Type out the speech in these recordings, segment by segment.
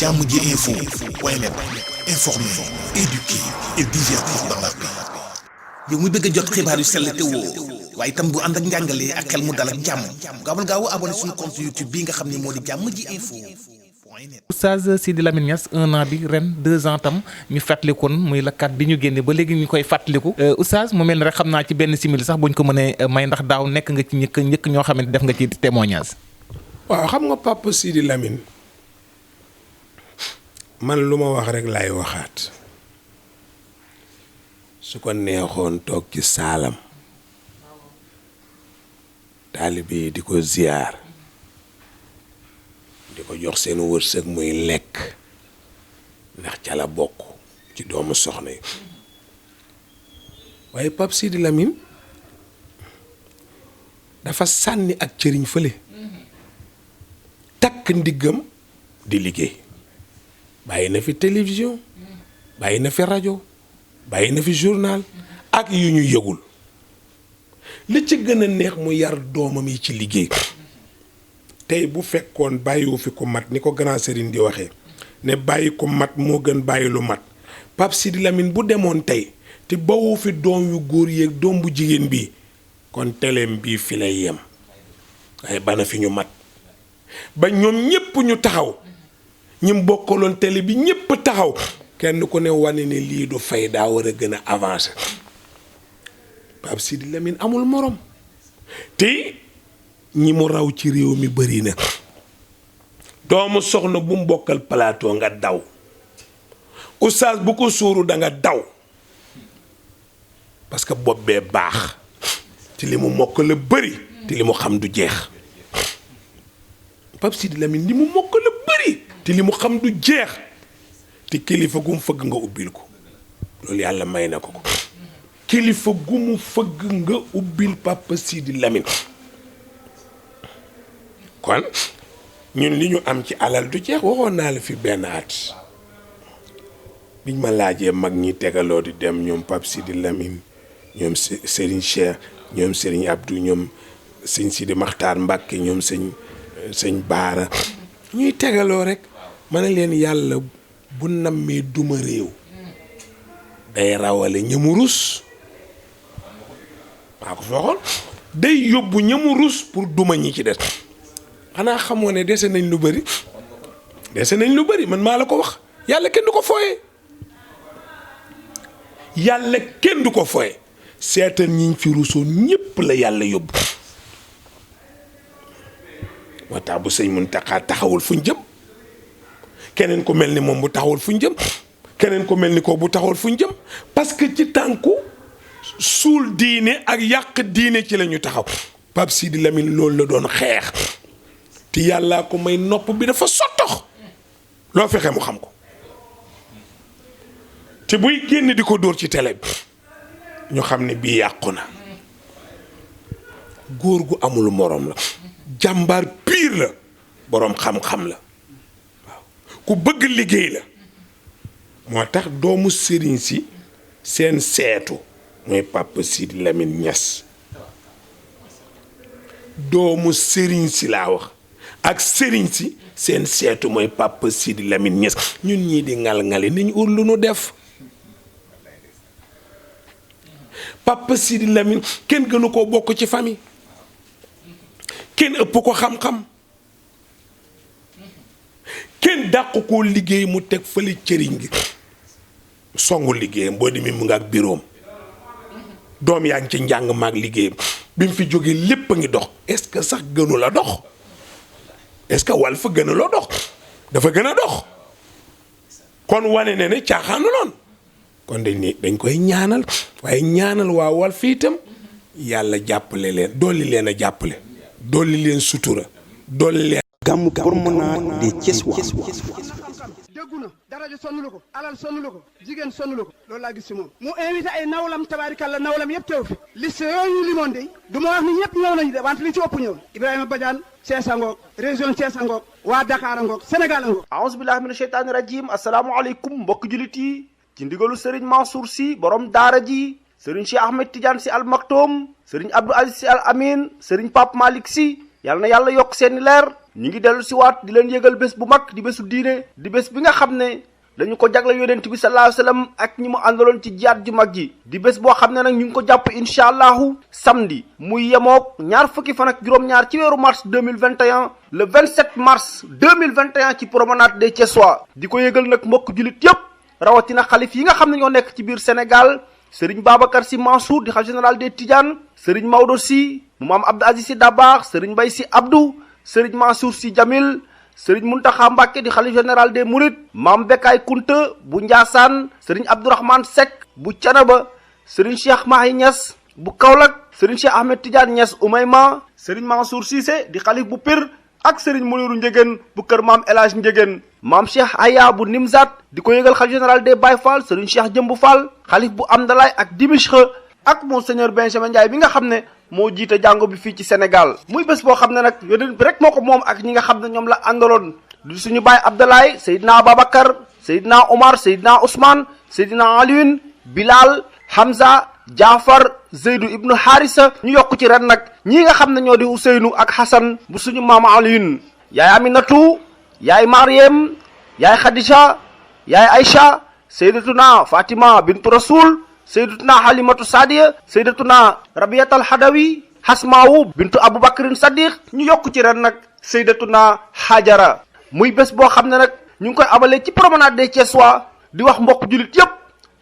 jàmm ji info point net, informer, éduquer et divertir dans la paix. yow mu bëgg a jot xibaar yu sell te woo waaye itam bu ànd ak njàngalee ak xel mu dal ak jàmm gaawal gaaw abonné suñu compte YouTube bi nga xam ne moo di jàmm ji info. Oustaz Sidi Lamine Niass 1 an bi ren 2 ans tam ñu fàttalikoon muy la 4 bi ñu génne ba léegi ñu koy fàttaliku. Oustaz mu mel ni rek xam naa ci benn simili sax buñ ko mënee may ndax daaw nekk nga ci njëkk ñoo xamante def nga ci témoignage. waaw xam nga Papa Sidi Lamine man lu ma wax rek laay waxaat su ko neexoon toog ci saalam taalibe yi di ko ziyaar di ko jox seen wërsëg muy lekk ndax ca la bokk ci doomu soxna yi waaye Pape Sidi Lamine dafa sànni ak cëriñ fële takk ndiggam di liggéey bàyyi na fi télévision bàyyi na fi rajo bàyyi na fi journal ak yu ñu yëgul li ci gën a neex mu yar doomam yi ci liggéey tey bu fekkoon bàyyiwu fi ko mat ni ko grand Serigne di waxee ne bàyyi ko mat moo gën bàyyi lu mat Pape Sidi Lamine bu demoon tey te bawu fi doom yu góor yeeg doom bu jigéen bi kon teleem bii fi lay yem waaye bana fi ñu mat ba ñoom ñépp ñu taxaw ñi bokkaloon télé bi ñépp taxaw kenn ku ne wane ne lii du fay daa war a gën a avancer Pape Sidi Lamine amul morom te ñi mu raw ci réew mi bari na doomu soxna bu mu bokkal plateau nga daw oustaz bu ko suuru da nga daw parce que bopp bee baax ci li mu mokk la bari te li mu xam du jeex Pape Sidi Lamine li mu mokk la bari te li mu xam du jeex te kilifa gu mu fëgg nga ubbil ko loolu yàlla may na ko ko kilifa gu mu fëgg nga ubbil Pape Sidi Lamine kon ñun li ñu am ci alal du jeex waxoon naa la fi benn at biñ ma laajee mag ñi tegaloo di dem ñoom Pape Sidi Lamine ñoom Serigne Cheikh ñoom Serigne Abdou ñoom sëñ Sidi Makhtar Mbacke ñoom sëñ Baara ñuy tegaloo rek ma ne leen yàlla bu nammee duma réew day rawale ñamu rus maa ko fooxoon day yóbbu ñamu rus pour duma ñi ci des xanaa xamoo ne dese nañ lu bari man maa la ko wax yàlla kenn du ko fooye yàlla kenn du ko fooye seetal ñiñ fi rusoon ñépp la yàlla yóbbu moo tax bu sëñ Muntaxa taxawul fuñ jëm keneen ko mel ni moom bu taxawul fuñ jëm keneen ko mel ni ko bu taxawul fuñ jëm parce que ci tànku suul diine ak yàq diine ci la ñu taxaw Pape Sidi Lamine loolu la doon xeex te yàllaa ko may nopp bi dafa sottox loo fexe mu xam ko te buy génn di ko dóor ci télé bi ñu xam ne bii yàqu na góor gu amul morom la jàmbaar piir la boroom xam-xam la waaw ku bëgg liggéey la moo tax doomu sëriñ si seen seetu mooy Pape Sidi Lamine Niass doomu sëriñ si laa wax ak sëriñ si seen seetu mooy Pape Sidi Lamine Niass ñun ñii di ngal-ngale ni ñu ut lu nu def Pape Sidi Lamine kenn gënu koo bokk ci famille kenn ëpp ko xam-xam kenn dàq koo liggéey mu teg fële cëriñ gi songu liggéeyam boo demee mu nga ak biroom doom yaa ngi ci njàng maag liggéeyam bi mu fi jógee lépp a ngi dox est-ce que sax gënu la dox est-ce que Walf gënu la dox dafa gën a dox kon wane ne caaxaanu loon kon dañ koy ñaanal waaye ñaanal waa Walf itam yàlla jàppale leen dolli leen a jàppale dolli leen sutura dolli leen gàmmu promenade des Thiessois déggu na daraja sonnulu ko alal sonnulu ko jigéen sonnulu ko loolu laa gis ci moom mu invité ay nawlam tabaarikàlla nawlam yëpp teew fi liste yooyu limoon de du ma wax ni ñëpp ñëw nañu de wante li ci ëpp ñëw Ibrahima Badiane Thiès a ngoog région Thiès a ngoog waa Dakar a ngoog Sénégal a ngoog aouzu billahi mina sheytaani rajim asalaamaaleykum mbokk julit yi ci ndigalu Serigne Mansour Sy borom daara ji Serigne Cheikh Ahmed Tidiane Sy Al Maktoum Serigne Abdou Aziz Sy Al Amin Serigne Pape Malick Sy yàlla na yàlla yokk seeni leer. ñu ngi dellu si waat di leen yëgal bés bu mag di bésu diine di bés bi nga xam ne dañu ko jagle yonent bi sallallahu alayhi wasallam ak ñi mu àndaloon ci jihaad ju mag ji di bés boo xam ne nag ñu ngi ko jàpp incha allahu samedi muy yemook ñaar fukki fan ak juróom-ñaar ci weeru mars 2021 le 27 mars 2021 ci promenade des Thiessois di ko yëgal nag mbokk julit yépp rawatina xalif yi nga xam ne ñoo nekk ci biir Sénégal Serigne Babacar Sy Mansour di xalif général des Tidianes Serigne Maodo Sy mu maam Abdou Aziz Sy Dabakh Serigne Mbaye Sy Abdou Serigne Mansour Sy Jamil Serigne Mountakha Mbacké di xalif général des Mourides maam Bekay Kunta bu Ndiassane Serigne Abdourahmane Seck bu Thiénaba Serigne Cheikh Mahi Niass bu Kaolack Serigne Cheikh Ahmed Tidiane Niass Oumayma Serigne Mansour Cissé di xalif bu Pire ak Serigne Mouniru Ndiéguène bu kër maam El Hadj Ndiéguène maam Cheikh Aya bu Nimzat di ko yëgal xalif général des Baye Fall Serigne Cheikh Jëmbu Fall xalif bu Amdalaay ak Dimishq ak monseigneur Benjamin Ndiaye bi nga xam ne moo jiite jàngo bi fii ci Sénégal muy bés boo xam ne nag yonent bi rek moo ko moom ak ñi nga xam ne ñoom la àndaloon du suñu baay Abdalaay Seydina Ababacar Seydina Omar Seydina Ousmane Seydina Alioune Bilal Hamza Jaafar Zeydu ibnu Harisa ñu yokk ci ren nag ñii nga xam ne ñoo di Ousseynou ak Hassan bu suñu maama Alioune yaay Aminatu yaay Mariem yaay Khadija yaay Aïcha Seydatuna Fatima bintu Rasoul Seydatuna Halimatu Sadiya Seydatuna Rabiyatal Hadawi Hasmaawu bintu Aboubacrin Sadiq ñu yokk ci ren nag Seydatuna Hajara muy bés boo xam ne nag ñu ngi koy amalee ci promenade des Thiessois di wax mbokk jullit yépp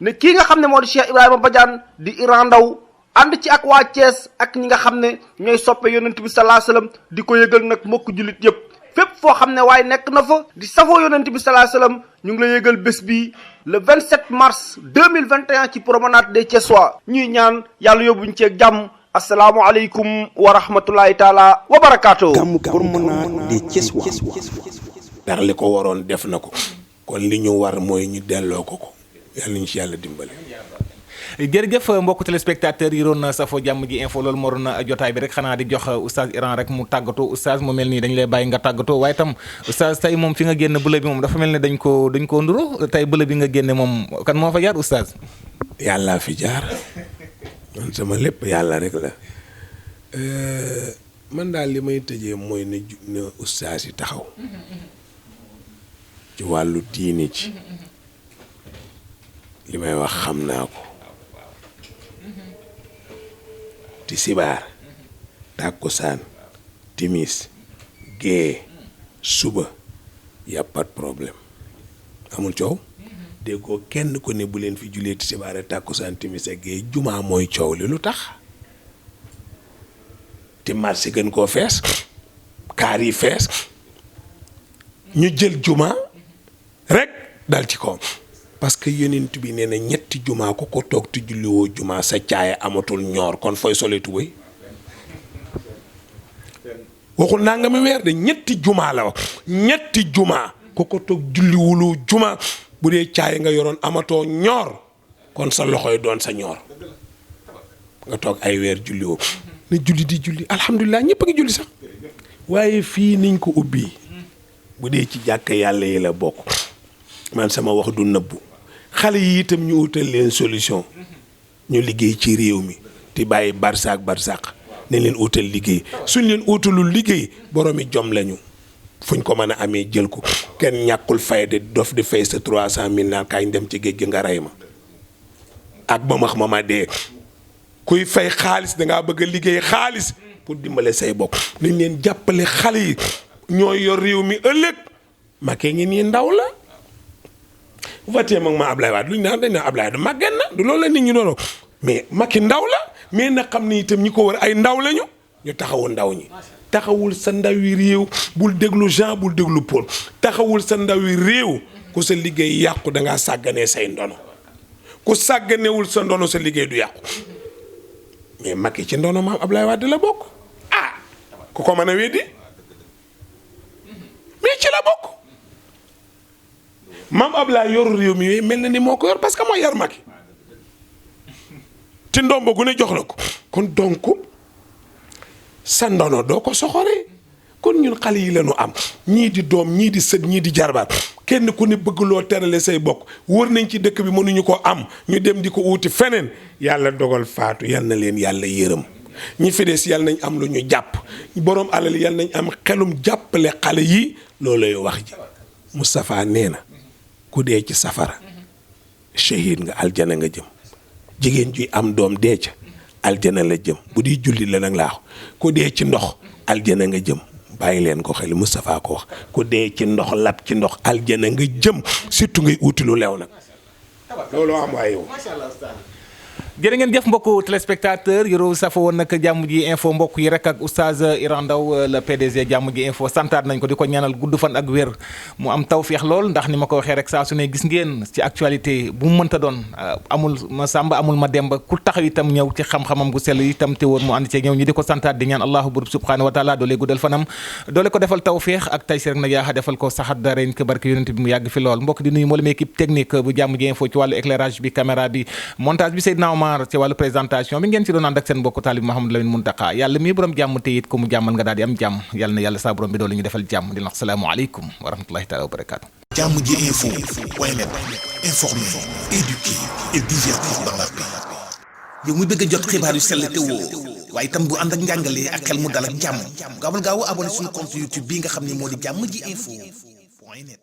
ne kii nga xam ne moo di Cheikh Ibrahima Badiane di Iran Ndaw ànd ci ak waa Thiès ak ñi nga xam ne ñooy soppe yonent bi sallallahu alayhi wasallam di ko yëgal nag mbokk jullit yépp fépp foo xam ne waaye nekk na fa di safoo yonent bi sallallahu alayhi wasallam ñu ngi la yëgal bés bi le 27 mars 2021 ci promenade des Thiessois ñuy ñaan yàlla yóbbuñ ceeg jàmm asalaamualeykum wa rahmatullahi taala wa barakaatu. gàmmu promenade des Thiessois. ndax li ko waroon def na ko kon li ñu war mooy ñu delloo ko yàlla ñu ci yàlla dimbale. jërëjëf mbokku téléspectateurs yi doon safo jàmm ji info loolu moo doon jotaay bi rek xanaa di jox oustaz Iran rek mu tàggatoo oustaz mu mel nii dañu lay bàyyi nga tàggatoo waaye tam oustaz tey moom fi nga génn bële bi moom dafa mel ne dañ koo nduro tey bële bi nga génne moom kan moo fa jaar oustaz. yàllaa fi jaar man sama lépp yàlla rek la man daal li may tëjee mooy ne oustaz yi taxaw ci wàllu diini ci li may wax xam naa ko. Tisbaar takkusaan timis gée suba y a pas de problème amul coow déggoo kenn ko ne bu leen fi julee tisbaar takkusaan timis ak gée jumaa mooy coow li lu tax te marché gën koo fees kaar yi fees ñu jël jumaa rek dal ci kawam parce que yonent bi nee na ñetti jumaa ko ko toog te julliwoo jumaa sa caaya amatul ñoor kon fooy sole tubéy waxul naa nga ma weer de ñetti jumaa la wax ñetti jumaa ko ko toog julliwuloo jumaa bu dee caaya nga yoroon amatoo ñoor kon sa loxoy doon sa ñoor nga toog ay weer julliwoo na julli di julli alhamdulilah ñëpp a ngi julli sax waaye fii niñ ko ubbi bu dee ci jàkk yàlla yi la bokk man sama wax du nëbbu xale yi itam ñu utal leen solution ñu liggéey ci réew mi te bàyyi barsaak ne leen utal liggéey suñ leen utalul liggéey boroomi jom lañu fuñ ko mën a amee jël ko kenn ñàkkul fay de dof di fay sa 300,000 naan kaay dem ci géej gi nga rey ma ak ba max ma dee kuy fay xaalis dangaa bëgg a liggéey xaalis pour dimbale say bokk nañ leen jàppale xale yi ñooy yor réew mi ëllëg Macky ngi nii ndaw la voté mag ma Ablaye Wade lu ñu naan dañ naan Ablaye Wade màgget na du loolu la nit ñi doon mais Macky ndaw la mais na xam ni itam ñi ko war ay ndaw lañu ñu taxawu ndaw ñi taxawul sa ndawi réew bul déglu Jean bul déglu Paul taxawul sa ndawi réew ku sa liggéey yàqu dangaa sàgganee say ndono ku sàgganewul sa ndono sa liggéey du yàqu mais Macky ci ndono maam Ablaye Wade la bokk ku ko mën a weddi mais ci la bokk maam Ablaye yoru réew mi yooyu mel na ni moo ko yor parce que moo yar Macky te ndombo gu ne jox la ko kon donc sa ndono doo ko soxoree kon ñun xale yi lañu am ñii di doom ñii di sët ñii di jarbaat kenn ku ne bëgg loo terale say bokk wër nañ ci dëkk bi mënuñu ko am ñu dem di ko uuti feneen yàlla dogal faatu yal na leen yàlla yërëm ñi fi des yàlla nañ am lu ñu jàpp borom alal yàlla nañ am xelum jàppale xale yi loolay wax ji Moustapha nee na ku dee ci safara shahid nga aljana nga jëm jigéen juy am doom dee ca aljana la jëm bu di julli la nag laa ku dee ci ndox aljana nga jëm bàyyi leen ko xel Moustapha ko wax ku dee ci ndox lab ci ndox aljana nga jëm surtout ngay uti lu leew nag loolu am waaye yow. jërë ngeen jëf mbokku téléspectateur yoro safo woon nag jàmm ji info mbokk yi rek ak oustaz Iran Ndao le PDG jàmm ji info santaat nañ ko di ko ñaanal gudd fan ak wér mu am tawféex lool ndax ni ma ko waxee rek saa su ne gis ngeen ci actualité bu mu mënta doon amul ma sàmba amul ma demba ku taxaw itam ñëw ci xam-xamam gu sell itam te woon mu ànd ci ñëw ñi di ko santaat di ñaan allahu bur subhanahu wa taala doole guddal fanam doole ko defal tawféex ak tay si rek na yaaxa defal ko saxat dareñ ko barke yonent bi mu yàgg fi lool mbokk di nuyu mboolem équipe technique bu jàmm ji info ci wàllu éclairage bi caméra bi montage bi Seydina Omar ci wàllu présentation bi ngeen ci doon ànd ak seen mbokku taalib Mouhamadou Lamine Muntaka yàlla mii borom jàmm te it ko mu jàmmal nga daal di am jàmm yàlla na yàlla saa borom bi doole ñu defal jàmm di wax salaamualeykum wa rahmatullahi taala wa barakaatu. jàmm ji info point net informer, éduquer et divertir dans la paix. yow mu bëgg a jot xibaar yu sell te woo waaye itam bu ànd ak njàngalee ak xel mu dal ak jàmm gaawal gaaw abonné suñu compte YouTube bii nga xam ne moo di jàmm ji info point net.